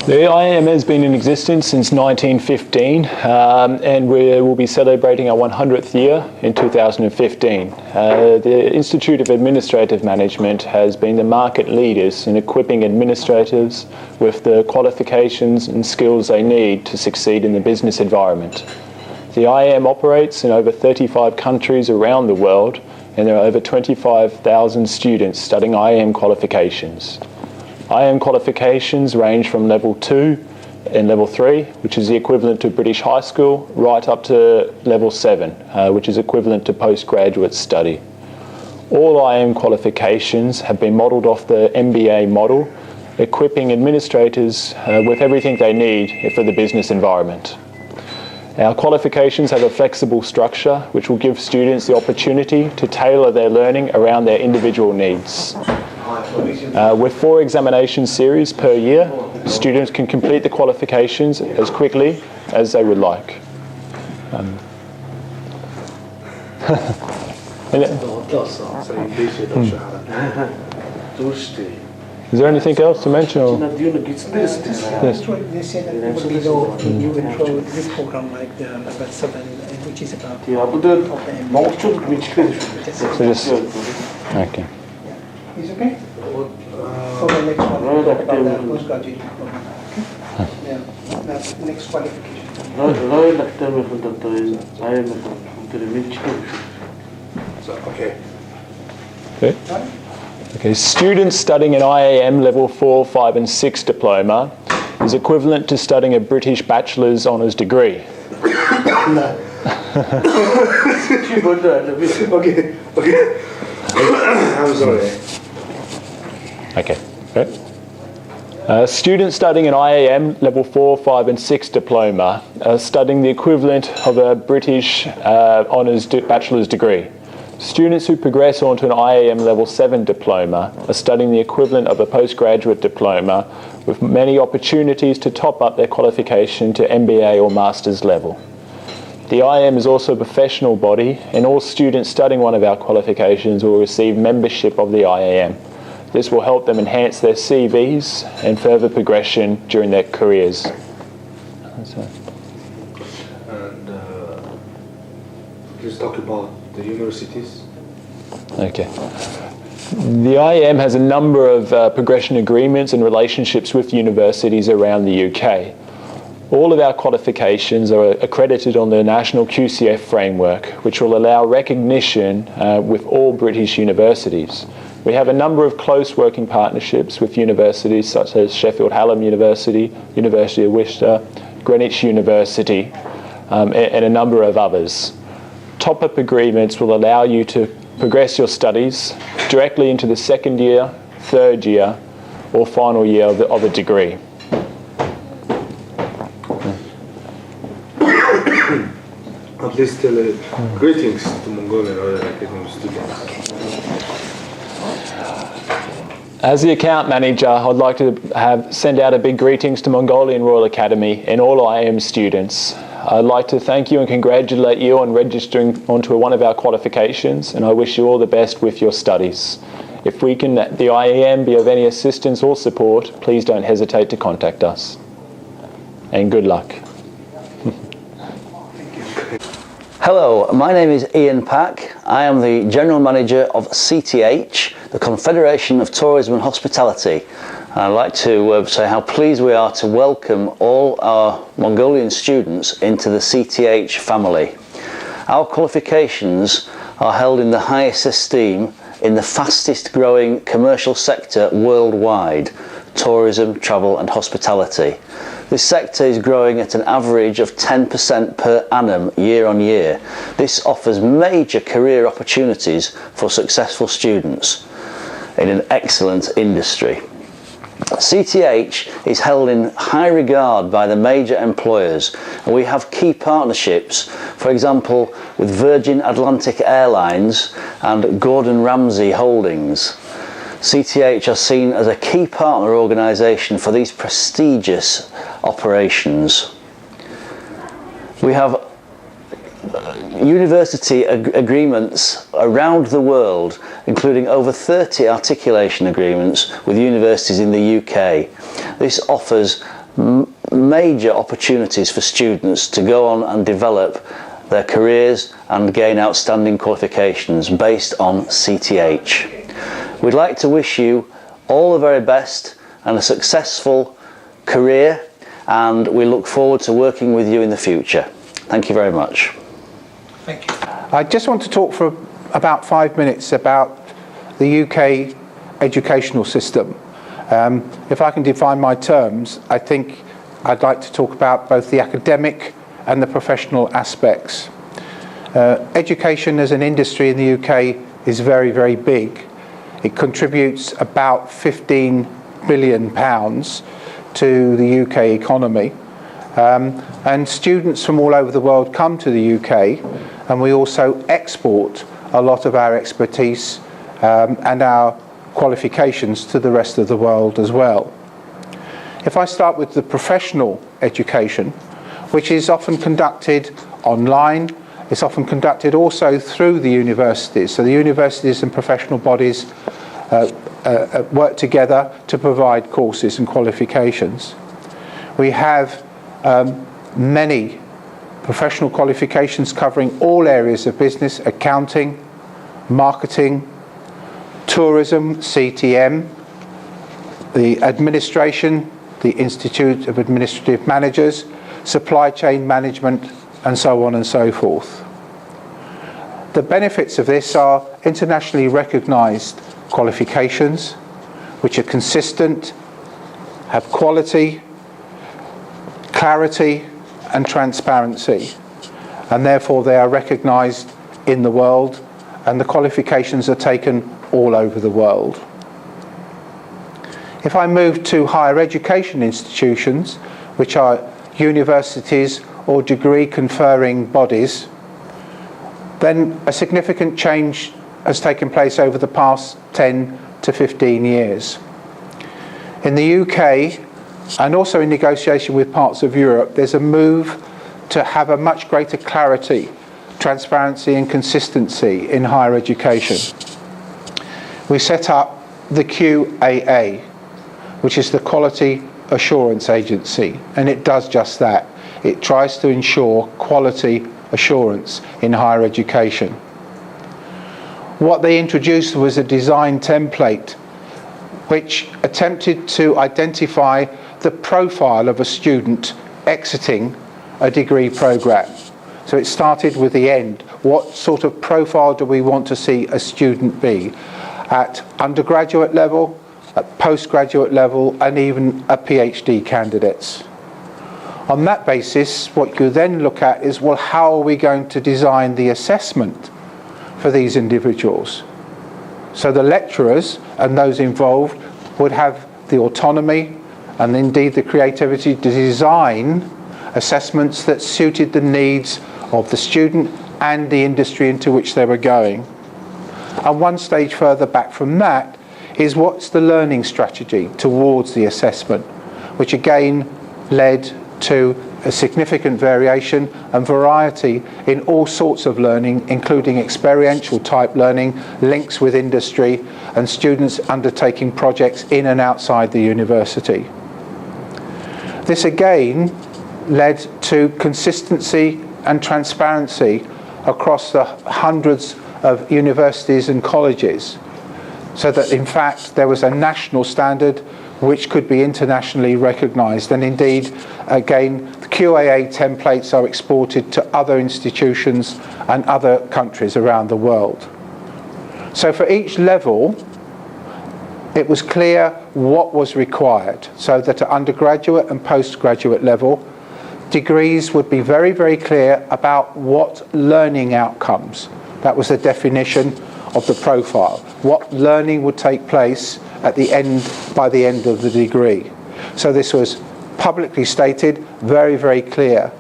The IAM has been in existence since 1915 and we will be celebrating our 100th year in 2015. The Institute of Administrative Management has been the market leaders in equipping administrators with the qualifications and skills they need to succeed in the business environment. The IAM operates in over 35 countries around the world, and there are over 25,000 students studying IAM qualifications. IAM qualifications range from level 2 and level 3, which is the equivalent to British high school, right up to level 7, which is equivalent to postgraduate study. All IAM qualifications have been modelled off the MBA model, equipping administrators with everything they need for the business environment. Our qualifications have a flexible structure which will give students the opportunity to tailor their learning around their individual needs. With 4 examination series per year, students can complete the qualifications as quickly as they would like. Is there anything else to mention? Or? Yes. They say that everybody know you will throw this program like the level 7, which is about So just, okay. Is okay? For the next one, we'll talk about the postgraduate program. Okay? Yeah, that's the next qualification. Okay. Okay. Okay, students studying an IAM level 4, 5 and 6 diploma is equivalent to studying a British bachelor's honours degree. Okay. I'm sorry. Okay. Students studying an IAM level 4, 5 and 6 diploma are studying the equivalent of a British honours bachelor's degree. Students who progress onto an IAM level 7 diploma are studying the equivalent of a postgraduate diploma with many opportunities to top up their qualification to MBA or master's level. The IAM is also a professional body, and all students studying one of our qualifications will receive membership of the IAM. This will help them enhance their CVs and further progression during their careers. And let's talk about the universities. Okay. The IAM has a number of progression agreements and relationships with universities around the UK. All of our qualifications are accredited on the National QCF framework, which will allow recognition with all British universities. We have a number of close working partnerships with universities such as Sheffield Hallam University, University of Worcester, Greenwich University, and a number of others. Top-up agreements will allow you to progress your studies directly into the second year, third year, or final year of a degree. Please tell greetings to Mongolian or academic students. As the account manager, I'd like to send out a big greetings to Mongolian Royal Academy and all IAM students. I'd like to thank you and congratulate you on registering onto one of our qualifications, and I wish you all the best with your studies. If we can, the IAM, be of any assistance or support, please don't hesitate to contact us. And good luck. Hello, my name is Ian Pack. I am the General Manager of CTH, the Confederation of Tourism and Hospitality. I'd like to say how pleased we are to welcome all our Mongolian students into the CTH family. Our qualifications are held in the highest esteem in the fastest growing commercial sector worldwide, tourism, travel and hospitality. This sector is growing at an average of 10% per annum year on year. This offers major career opportunities for successful students in an excellent industry. CTH is held in high regard by the major employers, and we have key partnerships, for example with Virgin Atlantic Airlines and Gordon Ramsay Holdings. CTH are seen as a key partner organisation for these prestigious operations. We have university agreements around the world, including over 30 articulation agreements with universities in the UK. This offers major opportunities for students to go on and develop their careers and gain outstanding qualifications based on CTH. We'd like to wish you all the very best and a successful career, and we look forward to working with you in the future. Thank you very much. Thank you. I just want to talk for about 5 minutes about the UK educational system. If I can define my terms, I think I'd like to talk about both the academic and the professional aspects. Education as an industry in the UK is very, very big. It contributes about £15 billion to the UK economy. And students from all over the world come to the UK, and we also export a lot of our expertise and our qualifications to the rest of the world as well. If I start with the professional education, which is often conducted online, it's often conducted also through the universities. So the universities and professional bodies work together to provide courses and qualifications. We have many professional qualifications covering all areas of business: accounting, marketing, tourism, CTM, the administration, the Institute of Administrative Managers, supply chain management, and so on and so forth. The benefits of this are internationally recognised qualifications, which are consistent, have quality, clarity, and transparency, and therefore they are recognised in the world, and the qualifications are taken all over the world. If I move to higher education institutions, which are universities or degree conferring bodies, then a significant change has taken place over the past 10 to 15 years. In the UK, and also in negotiation with parts of Europe, there's a move to have a much greater clarity, transparency and consistency in higher education. We set up the QAA, which is the Quality Assurance Agency, and it does just that. It tries to ensure quality assurance in higher education. What they introduced was a design template which attempted to identify the profile of a student exiting a degree programme. So it started with the end. What sort of profile do we want to see a student be at undergraduate level, at postgraduate level, and even a PhD candidates? On that basis, what you then look at is, well, how are we going to design the assessment for these individuals? So the lecturers and those involved would have the autonomy and indeed the creativity to design assessments that suited the needs of the student and the industry into which they were going. And one stage further back from that is, what's the learning strategy towards the assessment, which again led to a significant variation and variety in all sorts of learning, including experiential type learning, links with industry, and students undertaking projects in and outside the university. This again led to consistency and transparency across the hundreds of universities and colleges, so that in fact there was a national standard which could be internationally recognised, and indeed again the QAA templates are exported to other institutions and other countries around the world. So for each level it was clear what was required, so that at undergraduate and postgraduate level degrees would be very, very clear about what learning outcomes. That was the definition of the profile. What learning would take place at the end, by the end of the degree. So this was publicly stated, very, very clear.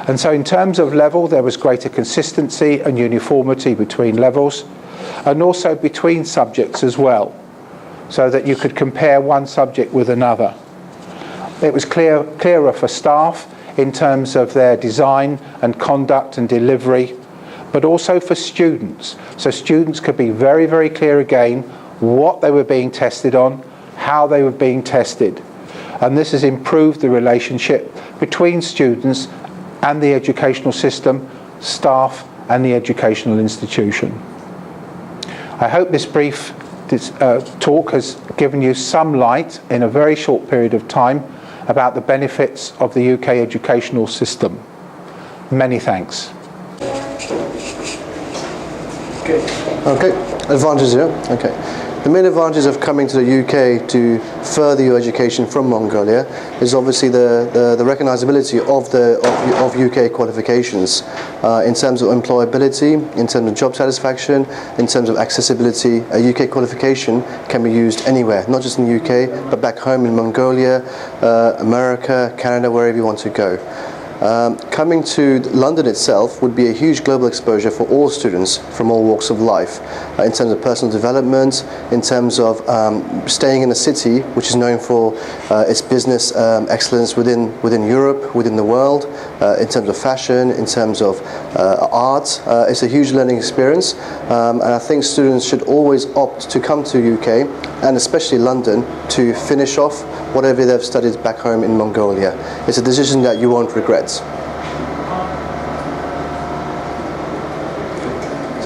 And so in terms of level, there was greater consistency and uniformity between levels, and also between subjects as well, so that you could compare one subject with another. It was clearer for staff in terms of their design and conduct and delivery, but also for students. So students could be very, very clear again what they were being tested on, how they were being tested. and this has improved the relationship between students and the educational system, staff and the educational institution. I hope this brief talk has given you some light in a very short period of time about the benefits of the UK educational system. Many thanks. Okay, advantages here. Okay. The main advantage of coming to the UK to further your education from Mongolia is obviously the recognisability of UK qualifications in terms of employability, in terms of job satisfaction, in terms of accessibility. A UK qualification can be used anywhere, not just in the UK, but back home in Mongolia, America, Canada, wherever you want to go. Coming to London itself would be a huge global exposure for all students from all walks of life, in terms of personal development, in terms of staying in a city which is known for its business excellence within Europe, within the world, in terms of fashion, in terms of art. It's a huge learning experience, and I think students should always opt to come to UK, and especially London, to finish off whatever they've studied back home in Mongolia. It's a decision that you won't regret.